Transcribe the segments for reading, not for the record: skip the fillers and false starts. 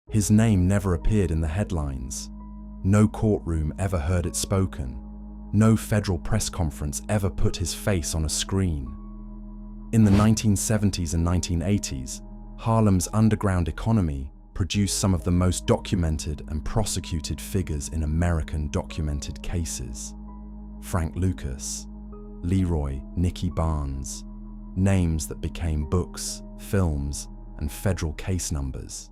His name never appeared in the headlines. No courtroom ever heard it spoken. No federal press conference ever put his face on a screen. In the 1970s and 1980s, Harlem's underground economy produced some of the most documented and prosecuted figures in American documented cases. Frank Lucas, Leroy Nicky Barnes, names that became books, films, and federal case numbers.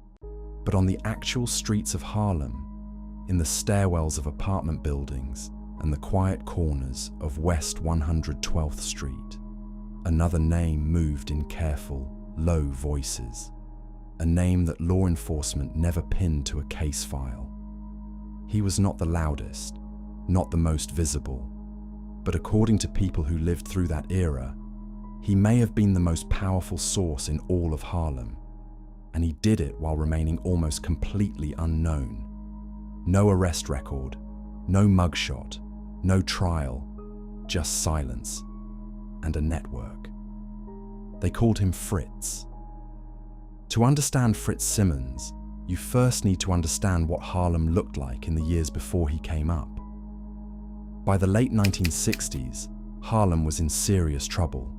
But on the actual streets of Harlem, in the stairwells of apartment buildings and the quiet corners of West 112th Street, another name moved in careful, low voices. A name that law enforcement never pinned to a case file. He was not the loudest, not the most visible, but according to people who lived through that era, he may have been the most powerful source in all of Harlem, and he did it while remaining almost completely unknown. No arrest record, no mugshot, no trial, just silence and a network. They called him Fritz. To understand Fritz Simmons, you first need to understand what Harlem looked like in the years before he came up. By the late 1960s, Harlem was in serious trouble.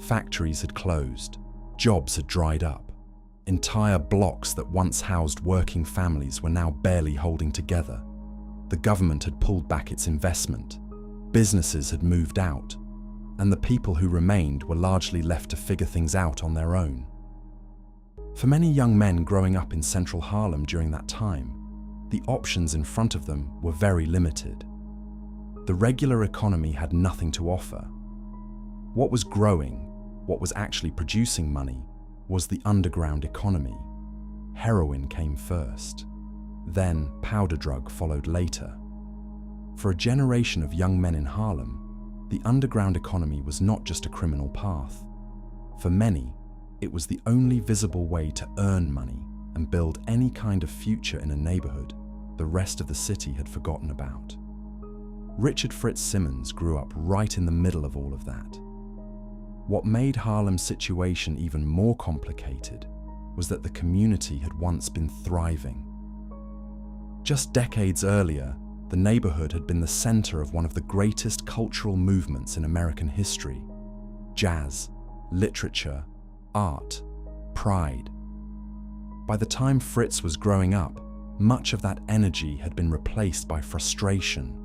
Factories had closed, jobs had dried up. Entire blocks that once housed working families were now barely holding together. The government had pulled back its investment, businesses had moved out, and the people who remained were largely left to figure things out on their own. For many young men growing up in central Harlem during that time, the options in front of them were very limited. The regular economy had nothing to offer. What was growing, what was actually producing money, was the underground economy. Heroin came first. Then powder drug followed later. For a generation of young men in Harlem, the underground economy was not just a criminal path. For many, it was the only visible way to earn money and build any kind of future in a neighborhood the rest of the city had forgotten about. Richard Fritz Simmons grew up right in the middle of all of that. What made Harlem's situation even more complicated was that the community had once been thriving. Just decades earlier, the neighborhood had been the center of one of the greatest cultural movements in American history: jazz, literature, art, pride. By the time Fritz was growing up, much of that energy had been replaced by frustration.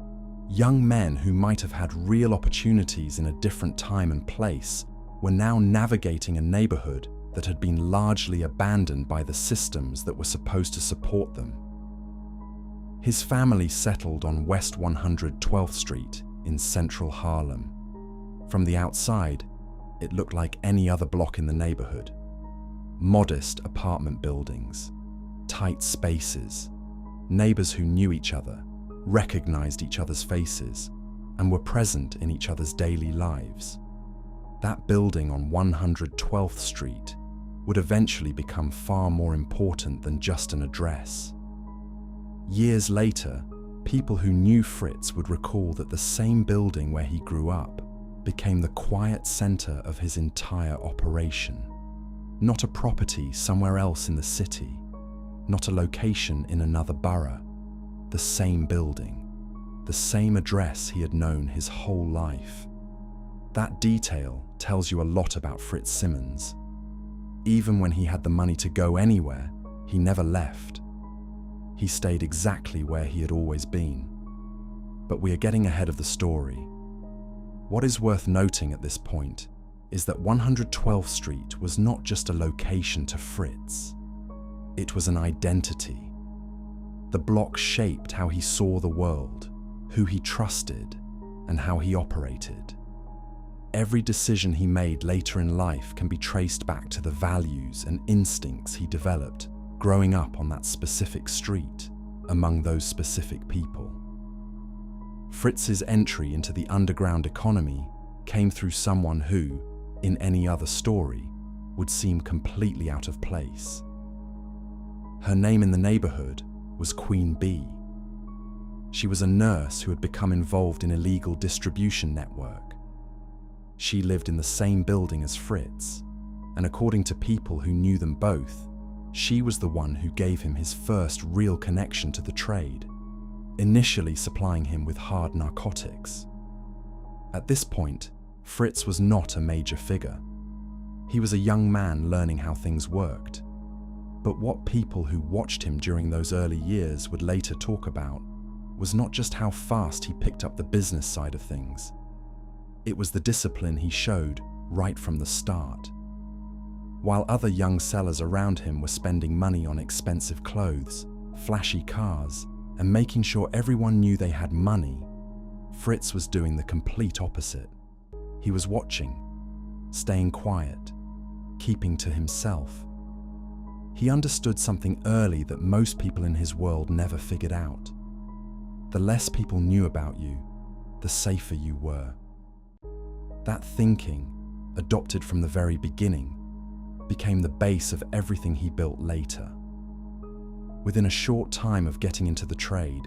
Young men who might have had real opportunities in a different time and place were now navigating a neighborhood that had been largely abandoned by the systems that were supposed to support them. His family settled on West 112th Street in central Harlem. From the outside, it looked like any other block in the neighborhood. Modest apartment buildings, tight spaces, neighbors who knew each other, recognized each other's faces, and were present in each other's daily lives. That building on 112th Street would eventually become far more important than just an address. Years later, people who knew Fritz would recall that the same building where he grew up became the quiet center of his entire operation. Not a property somewhere else in the city, not a location in another borough. The same building, the same address he had known his whole life. That detail tells you a lot about Fritz Simmons. Even when he had the money to go anywhere, he never left. He stayed exactly where he had always been. But we are getting ahead of the story. What is worth noting at this point is that 112th Street was not just a location to Fritz. It was an identity. The block shaped how he saw the world, who he trusted, and how he operated. Every decision he made later in life can be traced back to the values and instincts he developed growing up on that specific street, among those specific people. Fritz's entry into the underground economy came through someone who, in any other story, would seem completely out of place. Her name in the neighborhood was Queen Bee. She was a nurse who had become involved in illegal distribution network. She lived in the same building as Fritz, and according to people who knew them both, She was the one who gave him his first real connection to the trade, initially supplying him with hard narcotics. At this point, Fritz was not a major figure. He was a young man learning how things worked. But what people who watched him during those early years would later talk about was not just how fast he picked up the business side of things. It was the discipline he showed right from the start. While other young sellers around him were spending money on expensive clothes, flashy cars, and making sure everyone knew they had money, Fritz was doing the complete opposite. He was watching, staying quiet, keeping to himself. He understood something early that most people in his world never figured out. The less people knew about you, the safer you were. That thinking, adopted from the very beginning, became the base of everything he built later. Within a short time of getting into the trade,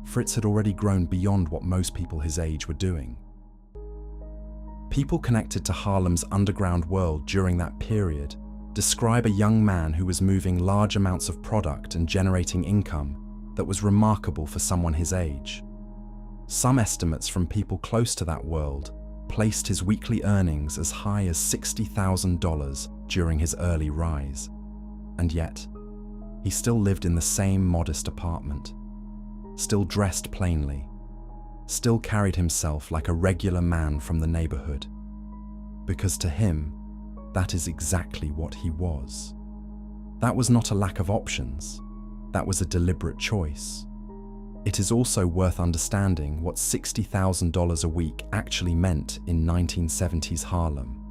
Fritz had already grown beyond what most people his age were doing. People connected to Harlem's underground world during that period describe a young man who was moving large amounts of product and generating income that was remarkable for someone his age. Some estimates from people close to that world placed his weekly earnings as high as $60,000 during his early rise. And yet, he still lived in the same modest apartment, still dressed plainly, still carried himself like a regular man from the neighborhood. Because to him, that is exactly what he was. That was not a lack of options. That was a deliberate choice. It is also worth understanding what $60,000 a week actually meant in 1970s Harlem.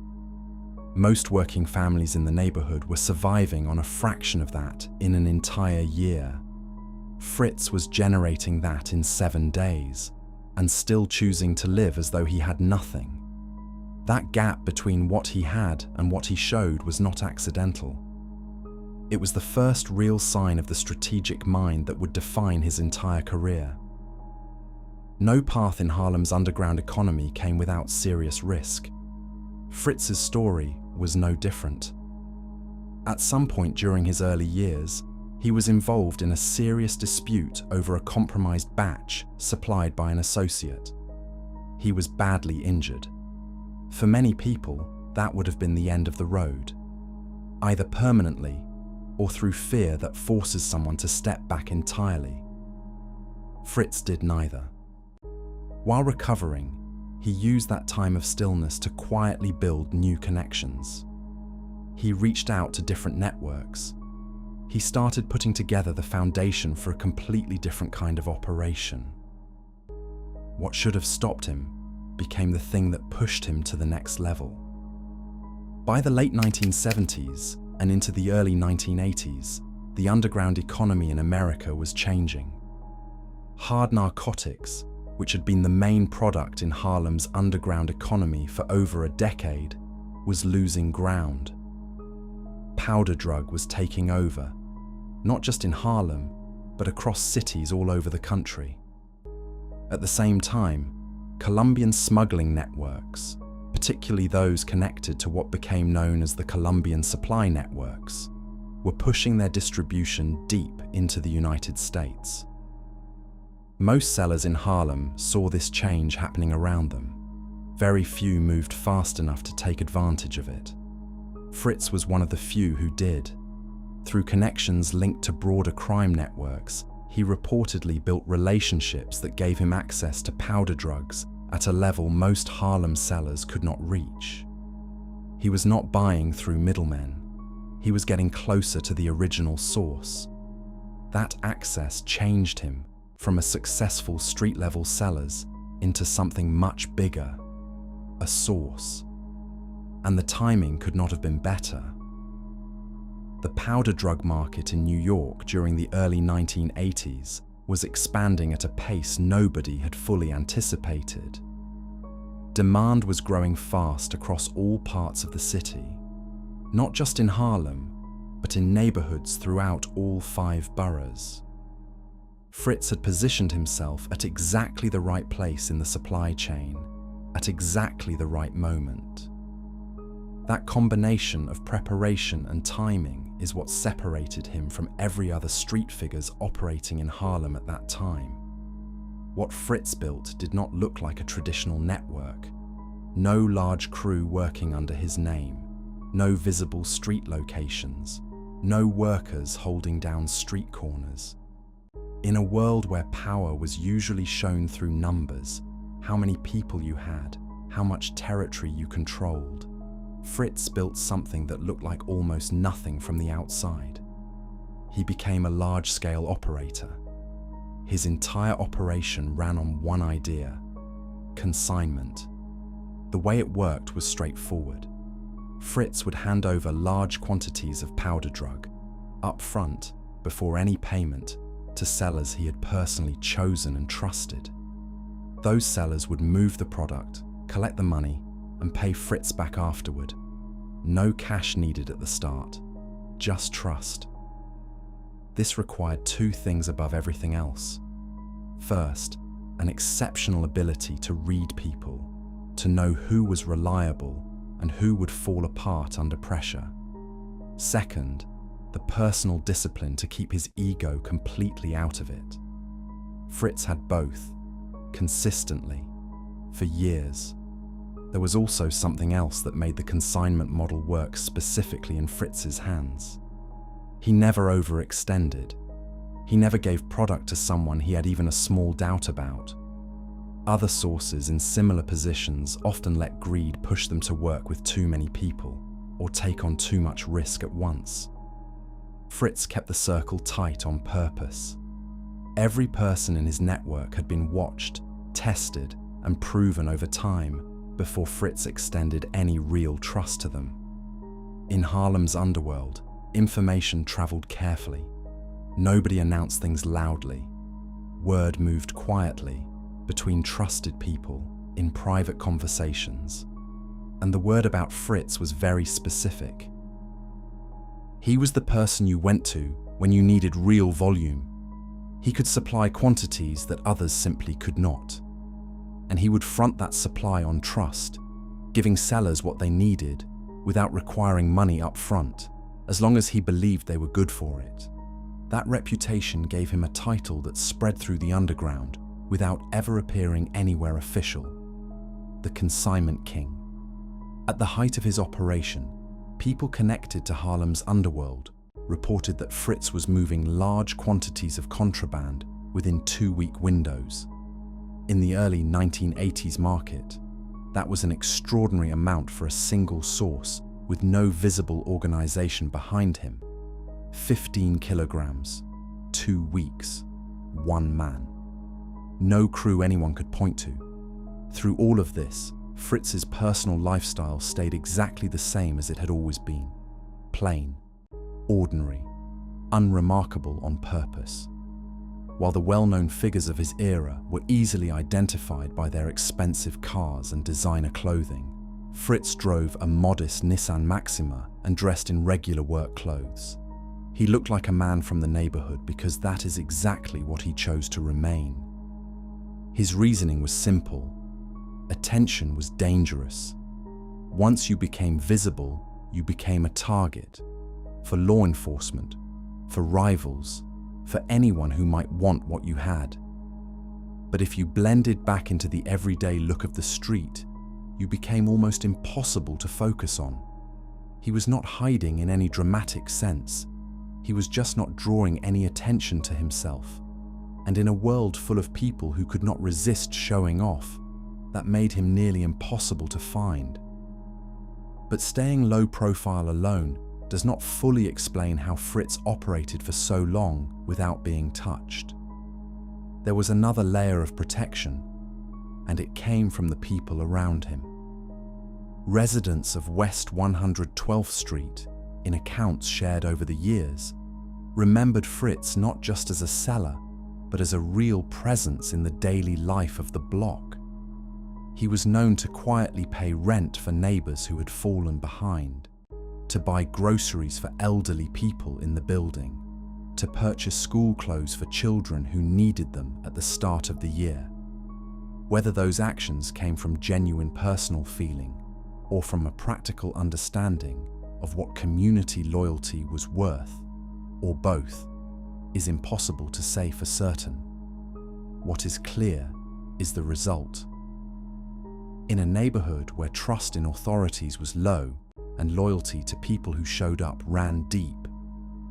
Most working families in the neighborhood were surviving on a fraction of that in an entire year. Fritz was generating that in 7 days, and still choosing to live as though he had nothing. That gap between what he had and what he showed was not accidental. It was the first real sign of the strategic mind that would define his entire career. No path in Harlem's underground economy came without serious risk. Fritz's story was no different. At some point during his early years, he was involved in a serious dispute over a compromised batch supplied by an associate. He was badly injured. For many people, that would have been the end of the road, either permanently or through fear that forces someone to step back entirely. Fritz did neither. While recovering, he used that time of stillness to quietly build new connections. He reached out to different networks. He started putting together the foundation for a completely different kind of operation. What should have stopped him became the thing that pushed him to the next level. By the late 1970s and into the early 1980s, the underground economy in America was changing. Hard narcotics, which had been the main product in Harlem's underground economy for over a decade, was losing ground. Powder drug was taking over, not just in Harlem, but across cities all over the country. At the same time, Colombian smuggling networks, particularly those connected to what became known as the Colombian supply networks, were pushing their distribution deep into the United States. Most sellers in Harlem saw this change happening around them. Very few moved fast enough to take advantage of it. Fritz was one of the few who did. Through connections linked to broader crime networks, he reportedly built relationships that gave him access to powder drugs at a level most Harlem sellers could not reach. He was not buying through middlemen. He was getting closer to the original source. That access changed him from a successful street-level sellers into something much bigger, a source. And the timing could not have been better. The powder drug market in New York during the early 1980s was expanding at a pace nobody had fully anticipated. Demand was growing fast across all parts of the city, not just in Harlem, but in neighborhoods throughout all 5 boroughs. Fritz had positioned himself at exactly the right place in the supply chain, at exactly the right moment. That combination of preparation and timing is what separated him from every other street figures operating in Harlem at that time. What Fritz built did not look like a traditional network. No large crew working under his name, no visible street locations, no workers holding down street corners. In a world where power was usually shown through numbers, how many people you had, how much territory you controlled, Fritz built something that looked like almost nothing from the outside. He became a large-scale operator. His entire operation ran on one idea: consignment. The way it worked was straightforward. Fritz would hand over large quantities of powder drug, up front, before any payment, to sellers he had personally chosen and trusted. Those sellers would move the product, collect the money, and pay Fritz back afterward. No cash needed at the start, just trust. This required two things above everything else. First, an exceptional ability to read people, to know who was reliable and who would fall apart under pressure. Second, the personal discipline to keep his ego completely out of it. Fritz had both, consistently, for years. There was also something else that made the consignment model work specifically in Fritz's hands. He never overextended. He never gave product to someone he had even a small doubt about. Other sources in similar positions often let greed push them to work with too many people or take on too much risk at once. Fritz kept the circle tight on purpose. Every person in his network had been watched, tested, and proven over time before Fritz extended any real trust to them. In Harlem's underworld, information traveled carefully. Nobody announced things loudly. Word moved quietly between trusted people in private conversations. And the word about Fritz was very specific. He was the person you went to when you needed real volume. He could supply quantities that others simply could not. And he would front that supply on trust, giving sellers what they needed without requiring money up front, as long as he believed they were good for it. That reputation gave him a title that spread through the underground without ever appearing anywhere official: the Consignment King. At the height of his operation, people connected to Harlem's underworld reported that Fritz was moving large quantities of contraband within 2-week windows. In the early 1980s market, that was an extraordinary amount for a single source with no visible organization behind him. 15 kilograms, 2 weeks, one man. No crew anyone could point to. Through all of this, Fritz's personal lifestyle stayed exactly the same as it had always been. Plain, ordinary, unremarkable on purpose. While the well-known figures of his era were easily identified by their expensive cars and designer clothing, Fritz drove a modest Nissan Maxima and dressed in regular work clothes. He looked like a man from the neighborhood because that is exactly what he chose to remain. His reasoning was simple. Attention was dangerous. Once you became visible, you became a target for law enforcement, for rivals, for anyone who might want what you had. But if you blended back into the everyday look of the street, you became almost impossible to focus on. He was not hiding in any dramatic sense. He was just not drawing any attention to himself. And in a world full of people who could not resist showing off, that made him nearly impossible to find. But staying low profile alone does not fully explain how Fritz operated for so long without being touched. There was another layer of protection, and it came from the people around him. Residents of West 112th Street, in accounts shared over the years, remembered Fritz not just as a seller, but as a real presence in the daily life of the block. He was known to quietly pay rent for neighbors who had fallen behind, to buy groceries for elderly people in the building, to purchase school clothes for children who needed them at the start of the year. Whether those actions came from genuine personal feeling or from a practical understanding of what community loyalty was worth, or both, is impossible to say for certain. What is clear is the result. In a neighborhood where trust in authorities was low and loyalty to people who showed up ran deep,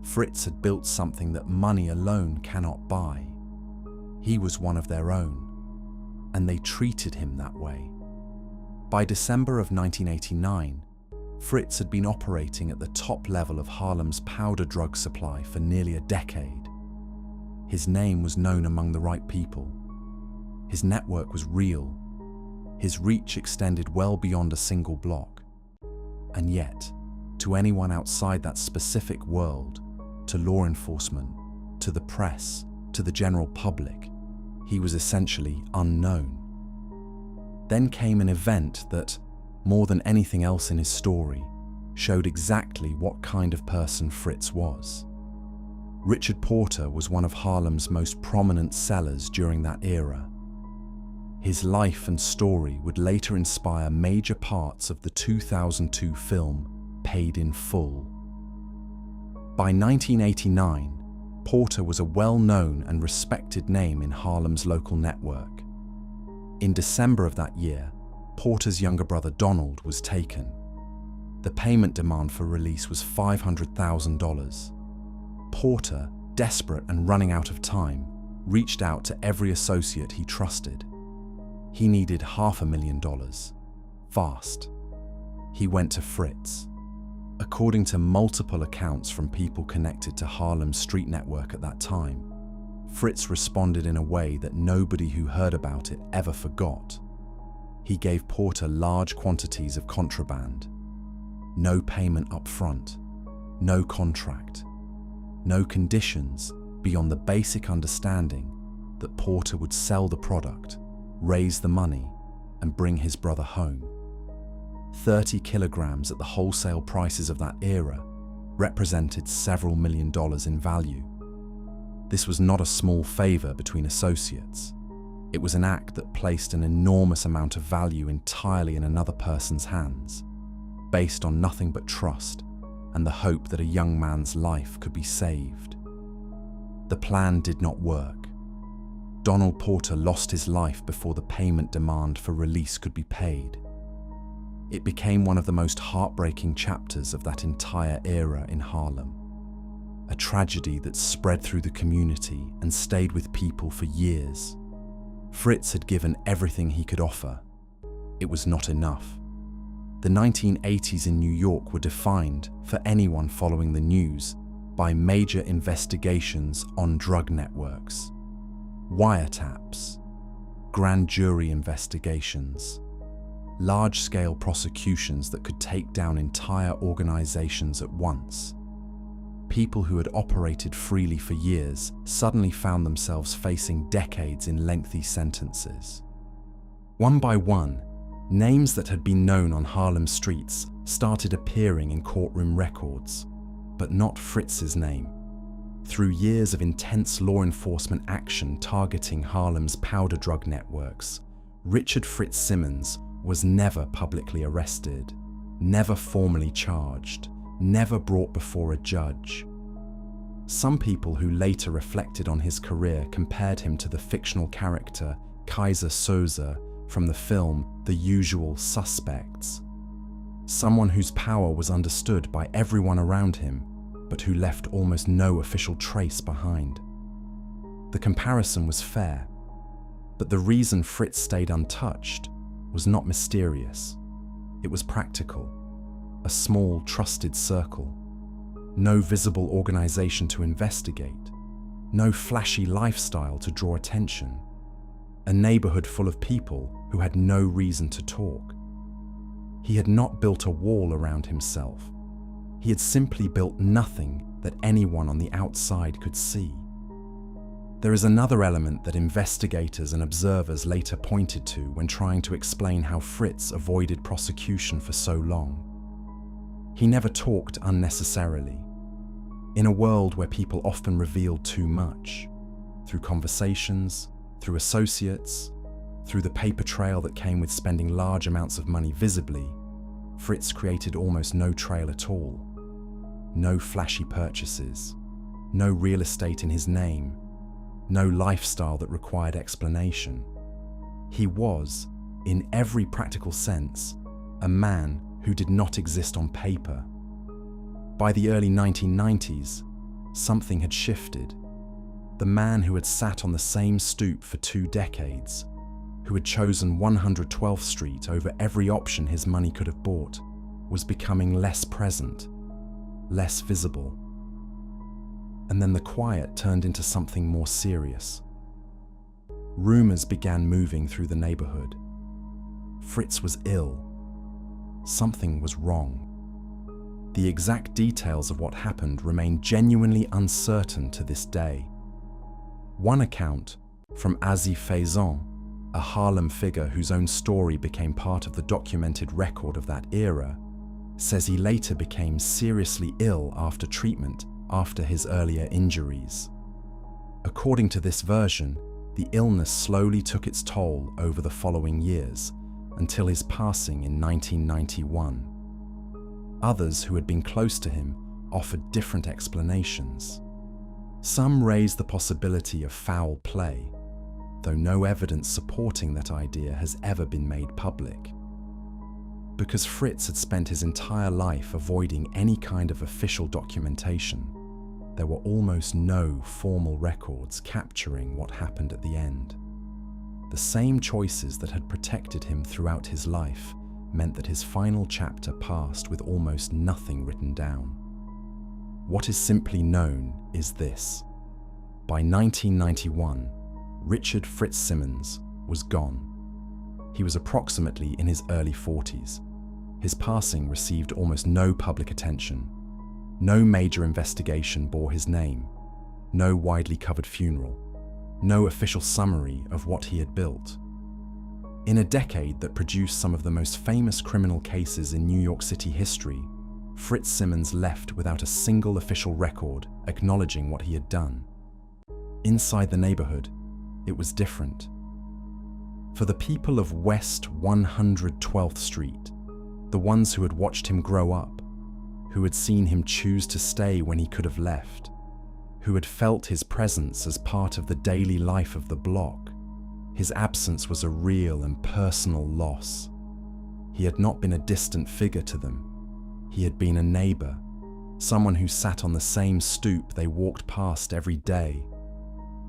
Fritz had built something that money alone cannot buy. He was one of their own, and they treated him that way. By December of 1989, Fritz had been operating at the top level of Harlem's powder drug supply for nearly a decade. His name was known among the right people. His network was real. His reach extended well beyond a single block. And yet, to anyone outside that specific world, to law enforcement, to the press, to the general public, he was essentially unknown. Then came an event that, more than anything else in his story, showed exactly what kind of person Fritz was. Richard Porter was one of Harlem's most prominent sellers during that era. His life and story would later inspire major parts of the 2002 film Paid in Full. By 1989, Porter was a well-known and respected name in Harlem's local network. In December of that year, Porter's younger brother Donald was taken. The payment demand for release was $500,000. Porter, desperate and running out of time, reached out to every associate he trusted. He needed $500,000. Fast. He went to Fritz. According to multiple accounts from people connected to Harlem's street network at that time, Fritz responded in a way that nobody who heard about it ever forgot. He gave Porter large quantities of contraband. No payment up front, no contract, no conditions beyond the basic understanding that Porter would sell the product, raise the money, and bring his brother home. 30 kilograms at the wholesale prices of that era represented several $1 million in value. This was not a small favor between associates. It was an act that placed an enormous amount of value entirely in another person's hands, based on nothing but trust and the hope that a young man's life could be saved. The plan did not work. Donald Porter lost his life before the payment demand for release could be paid. It became one of the most heartbreaking chapters of that entire era in Harlem. A tragedy that spread through the community and stayed with people for years. Fritz had given everything he could offer. It was not enough. The 1980s in New York were defined, for anyone following the news, by major investigations on drug networks, wiretaps, grand jury investigations, large-scale prosecutions that could take down entire organizations at once. People who had operated freely for years suddenly found themselves facing decades in lengthy sentences. One by one, names that had been known on Harlem streets started appearing in courtroom records, but not Fritz's name. Through years of intense law enforcement action targeting Harlem's powder drug networks, Richard Fritz Simmons was never publicly arrested, never formally charged, never brought before a judge. Some people who later reflected on his career compared him to the fictional character Kaiser Soze from the film The Usual Suspects, someone whose power was understood by everyone around him, but who left almost no official trace behind. The comparison was fair, but the reason Fritz stayed untouched was not mysterious. It was practical. A small, trusted circle. No visible organization to investigate. No flashy lifestyle to draw attention. A neighborhood full of people who had no reason to talk. He had not built a wall around himself. He had simply built nothing that anyone on the outside could see. There is another element that investigators and observers later pointed to when trying to explain how Fritz avoided prosecution for so long. He never talked unnecessarily. In a world where people often revealed too much, through conversations, through associates, through the paper trail that came with spending large amounts of money visibly, Fritz created almost no trail at all. No flashy purchases, no real estate in his name, no lifestyle that required explanation. He was, in every practical sense, a man who did not exist on paper. By the early 1990s, something had shifted. The man who had sat on the same stoop for 2 decades, who had chosen 112th Street over every option his money could have bought, was becoming less present, less visible. And then the quiet turned into something more serious. Rumors began moving through the neighborhood. Fritz was ill. Something was wrong. The exact details of what happened remain genuinely uncertain to this day. One account, from Azi Faison, a Harlem figure whose own story became part of the documented record of that era, says he later became seriously ill after treatment after his earlier injuries. According to this version, the illness slowly took its toll over the following years, until his passing in 1991. Others who had been close to him offered different explanations. Some raised the possibility of foul play, though no evidence supporting that idea has ever been made public. Because Fritz had spent his entire life avoiding any kind of official documentation, there were almost no formal records capturing what happened at the end. The same choices that had protected him throughout his life meant that his final chapter passed with almost nothing written down. What is simply known is this: by 1991, Richard Fritz Simmons was gone. He was approximately in his early 40s. His passing received almost no public attention. No major investigation bore his name. No widely covered funeral. No official summary of what he had built. In a decade that produced some of the most famous criminal cases in New York City history, Fritz Simmons left without a single official record acknowledging what he had done. Inside the neighborhood, it was different. For the people of West 112th Street, the ones who had watched him grow up, who had seen him choose to stay when he could have left, who had felt his presence as part of the daily life of the block, his absence was a real and personal loss. He had not been a distant figure to them. He had been a neighbor, someone who sat on the same stoop they walked past every day,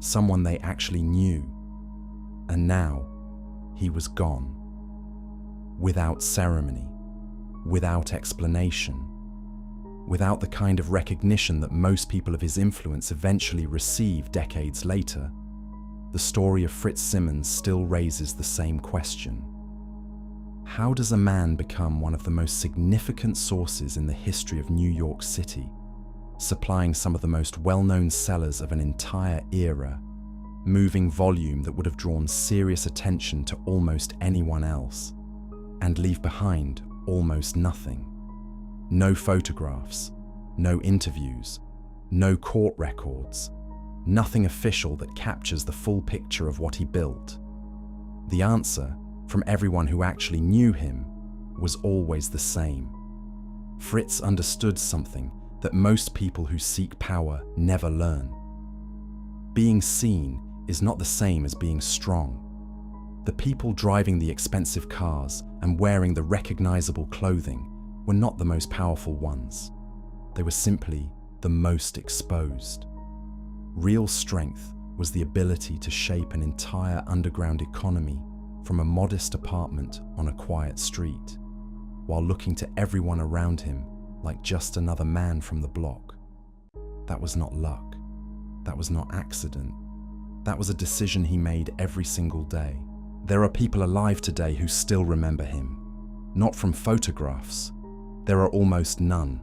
someone they actually knew. And now, he was gone. Without ceremony, without explanation, without the kind of recognition that most people of his influence eventually receive decades later, the story of Fritz Simmons still raises the same question. How does a man become one of the most significant sources in the history of New York City, supplying some of the most well-known sellers of an entire era, moving volume that would have drawn serious attention to almost anyone else, and leave behind almost nothing? No photographs, no interviews, no court records, nothing official that captures the full picture of what he built. The answer, from everyone who actually knew him, was always the same. Fritz understood something that most people who seek power never learn. Being seen is not the same as being strong. The people driving the expensive cars and wearing the recognizable clothing were not the most powerful ones. They were simply the most exposed. Real strength was the ability to shape an entire underground economy from a modest apartment on a quiet street, while looking to everyone around him like just another man from the block. That was not luck. That was not accident. That was a decision he made every single day. There are people alive today who still remember him. Not from photographs. There are almost none.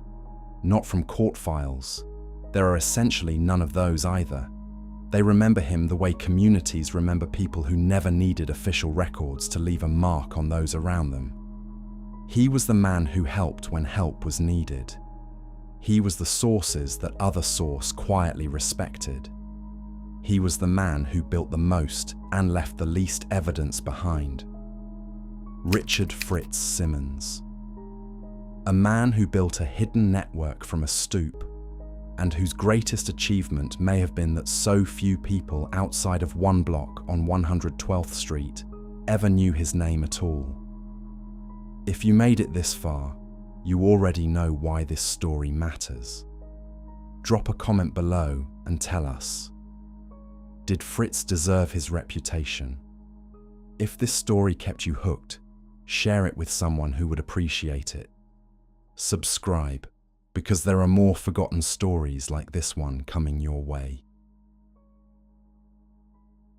Not from court files. There are essentially none of those either. They remember him the way communities remember people who never needed official records to leave a mark on those around them. He was the man who helped when help was needed. He was the sources that other source quietly respected. He was the man who built the most and left the least evidence behind. Richard Fritz Simmons. A man who built a hidden network from a stoop, and whose greatest achievement may have been that so few people outside of one block on 112th Street ever knew his name at all. If you made it this far, you already know why this story matters. Drop a comment below and tell us. Did Fritz deserve his reputation? If this story kept you hooked, share it with someone who would appreciate it. Subscribe, because there are more forgotten stories like this one coming your way.